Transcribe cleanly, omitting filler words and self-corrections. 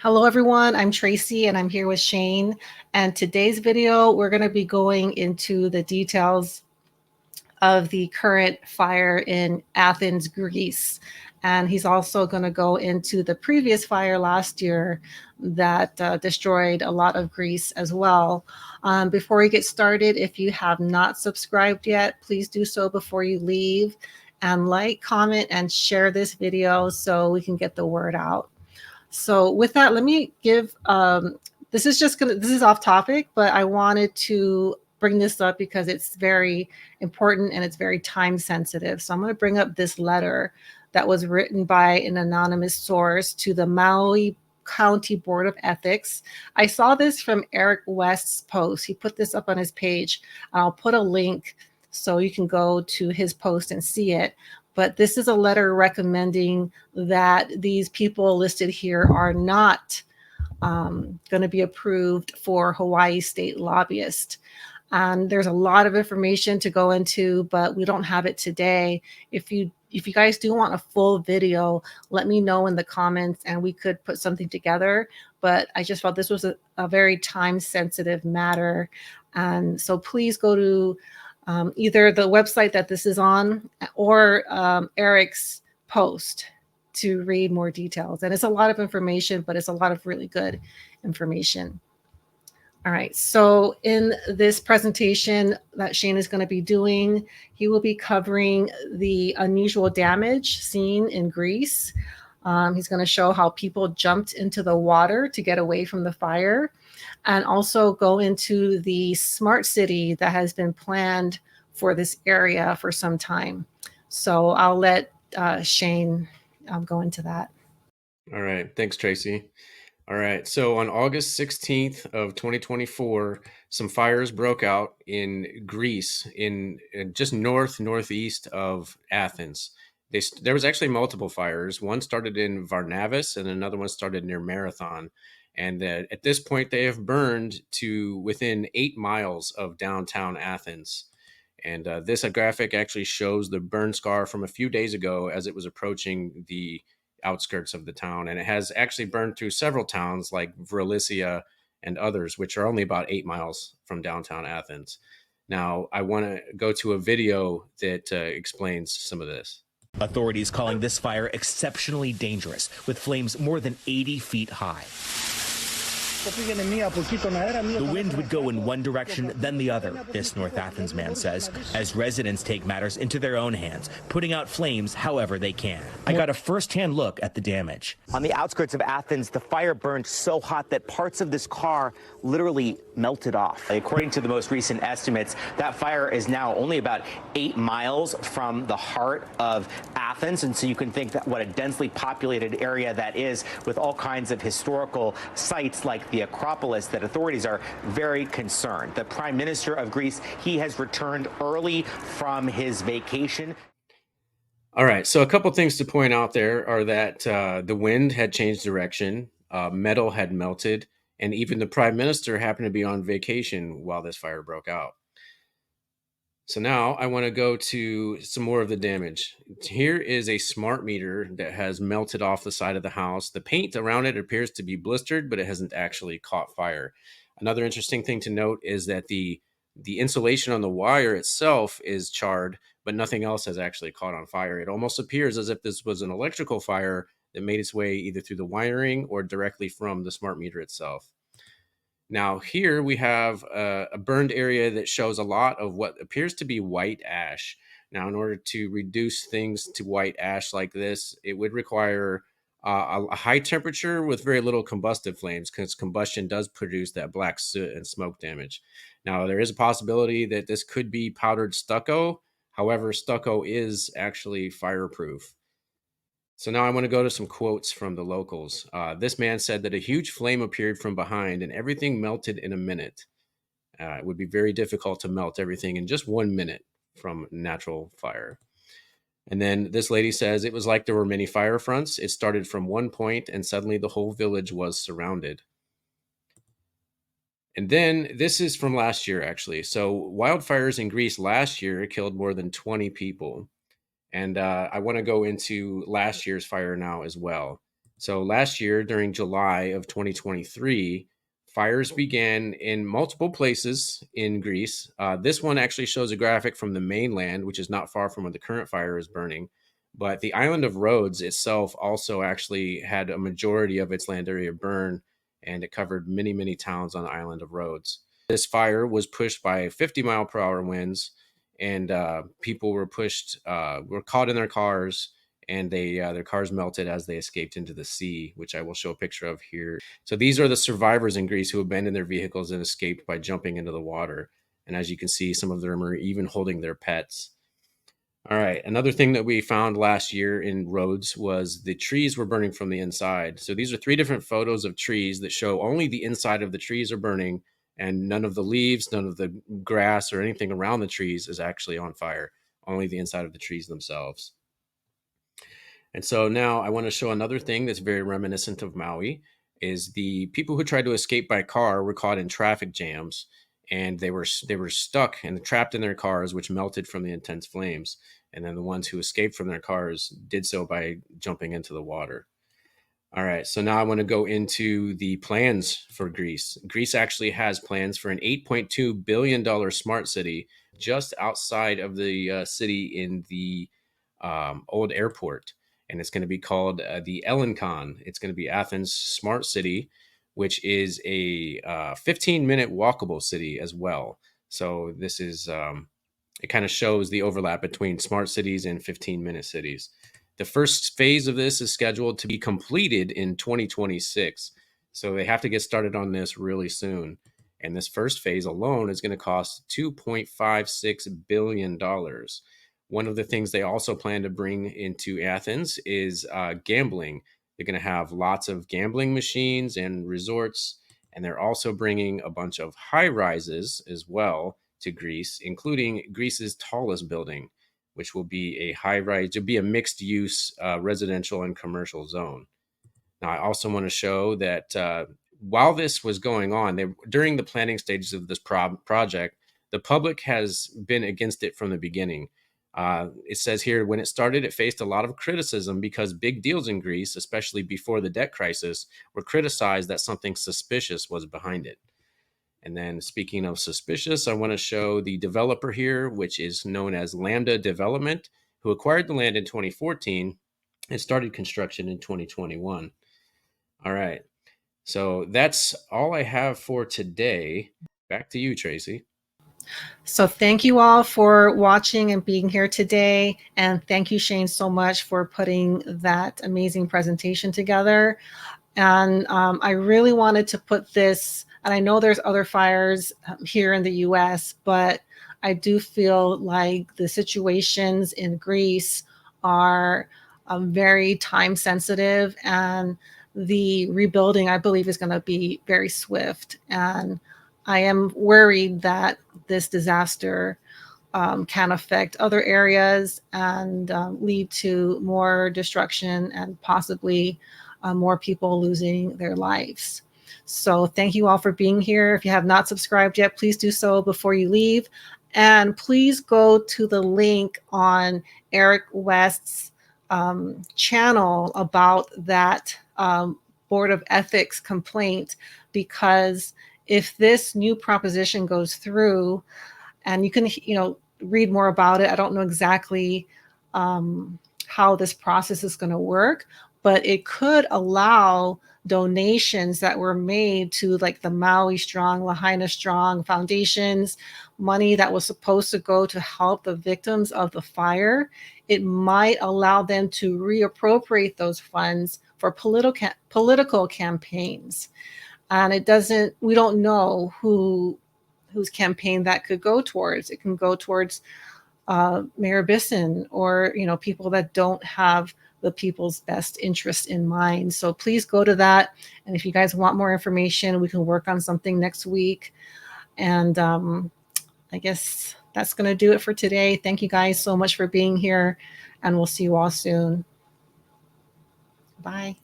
Hello everyone, I'm Tracy and I'm here with Shane. And today's video, we're going to be going into the details of the current fire in Athens, Greece. And he's also going to go into the previous fire last year that destroyed a lot of Greece as well. Before we get started, if you have not subscribed yet, please do so before you leave, and like, comment, and share this video so we can get the word out. So with that, let me give, this is off topic, but I wanted to bring this up because it's very important and it's very time sensitive. So I'm going to bring up this letter that was written by an anonymous source to the Maui County Board of Ethics. I saw this from Eric West's post. He put this up on his page. I'll put a link so you can go to his post and see it. But this is a letter recommending that these people listed here are not going to be approved for Hawaii state lobbyist. And there's a lot of information to go into, but we don't have it today. If you guys do want a full video, let me know in the comments and we could put something together. But I just felt this was a very time sensitive matter. And so please go to either the website that this is on or Eric's post to read more details. And it's a lot of information, but it's a lot of really good information. All right, so in this presentation that Shane is going to be doing, he will be covering the unusual damage seen in Greece. He's going to show how people jumped into the water to get away from the fire, and also go into the smart city that has been planned for this area for some time. So I'll let Shane go into that. All right. Thanks, Tracy. All right. So on August 16th of 2024, some fires broke out in Greece, in just northeast of Athens. There was actually multiple fires. One started in Varnavas and another one started near Marathon. And at this point, they have burned to within 8 miles of downtown Athens. And this graphic actually shows the burn scar from a few days ago as it was approaching the outskirts of the town. And it has actually burned through several towns like Vrelicia and others, which are only about 8 miles from downtown Athens. Now, I want to go to a video that explains some of this. Authorities calling this fire exceptionally dangerous, with flames more than 80 feet high. The wind would go in one direction, then the other, this North Athens man says, as residents take matters into their own hands, putting out flames however they can. I got a first-hand look at the damage. On the outskirts of Athens, the fire burned so hot that parts of this car literally melted off. According to the most recent estimates, that fire is now only about 8 miles from the heart of Athens, and so you can think that what a densely populated area that is, with all kinds of historical sites like the Acropolis, that authorities are very concerned. The Prime Minister of Greece, he has returned early from his vacation. All right, so a couple things to point out there are that the wind had changed direction, metal had melted, and even the Prime Minister happened to be on vacation while this fire broke out. So now I want to go to some more of the damage. Here is a smart meter that has melted off the side of the house. The paint around it appears to be blistered, but it hasn't actually caught fire. Another interesting thing to note is that the insulation on the wire itself is charred, but nothing else has actually caught on fire. It almost appears as if this was an electrical fire that made its way either through the wiring or directly from the smart meter itself. Now here we have a burned area that shows a lot of what appears to be white ash. Now, in order to reduce things to white ash like this, it would require a high temperature with very little combustive flames, because combustion does produce that black soot and smoke damage. Now, there is a possibility that this could be powdered stucco. However, stucco is actually fireproof. So now I want to go to some quotes from the locals. This man said that a huge flame appeared from behind and everything melted in a minute. It would be very difficult to melt everything in just 1 minute from natural fire. And then this lady says it was like there were many fire fronts. It started from one point and suddenly the whole village was surrounded. And then this is from last year, actually. So wildfires in Greece last year killed more than 20 people. And I want to go into last year's fire now as well. So last year, during July of 2023, fires began in multiple places in Greece. This one actually shows a graphic from the mainland, which is not far from where the current fire is burning. But the island of Rhodes itself also actually had a majority of its land area burn, and it covered many, many towns on the island of Rhodes. This fire was pushed by 50-mile-per-hour winds, and people were caught in their cars, and their cars melted as they escaped into the sea, which I will show a picture of here. So these are the survivors in Greece who abandoned their vehicles and escaped by jumping into the water. And as you can see, some of them are even holding their pets. All right. Another thing that we found last year in Rhodes was the trees were burning from the inside. So these are 3 different photos of trees that show only the inside of the trees are burning, and none of the leaves, none of the grass or anything around the trees is actually on fire. Only the inside of the trees themselves. And so now I want to show another thing that's very reminiscent of Maui is the people who tried to escape by car were caught in traffic jams, and they were stuck and trapped in their cars, which melted from the intense flames. And then the ones who escaped from their cars did so by jumping into the water. All right, so now I want to go into the plans for Greece. Greece actually has plans for an $8.2 billion smart city just outside of the city in the old airport. And it's going to be called the Elencon. It's going to be Athens Smart City, which is a 15-minute walkable city as well. So this is, it kind of shows the overlap between smart cities and 15-minute cities. The first phase of this is scheduled to be completed in 2026. So they have to get started on this really soon. And this first phase alone is going to cost $2.56 billion. One of the things they also plan to bring into Athens is gambling. They're going to have lots of gambling machines and resorts. And they're also bringing a bunch of high rises as well to Greece, including Greece's tallest building, which will be a high rise, to be a mixed use residential and commercial zone. Now, I also want to show that while this was going on, during the planning stages of this project, the public has been against it from the beginning. It says here, when it started, it faced a lot of criticism because big deals in Greece, especially before the debt crisis, were criticized that something suspicious was behind it. And then speaking of suspicious, I want to show the developer here, which is known as Lambda Development, who acquired the land in 2014 and started construction in 2021. All right. So that's all I have for today. Back to you, Tracy. So thank you all for watching and being here today. And thank you, Shane, so much for putting that amazing presentation together. And I really wanted to put this, and I know there's other fires here in the US, but I do feel like the situations in Greece are very time sensitive, and the rebuilding, I believe, is going to be very swift. And I am worried that this disaster can affect other areas and lead to more destruction and possibly more people losing their lives. So thank you all for being here. If you have not subscribed yet, please do so before you leave. And please go to the link on Eric West's channel about that Board of Ethics complaint, because if this new proposition goes through, and you can, read more about it. I don't know exactly how this process is going to work, but it could allow donations that were made to like the Maui Strong, Lahaina Strong foundations, money that was supposed to go to help the victims of the fire. It might allow them to reappropriate those funds for political campaigns. And we don't know whose campaign that could go towards. It can go towards Mayor Bisson or, people that don't have the people's best interest in mind. So please go to that. And if you guys want more information, we can work on something next week. And I guess that's going to do it for today. Thank you guys so much for being here, and we'll see you all soon. Bye.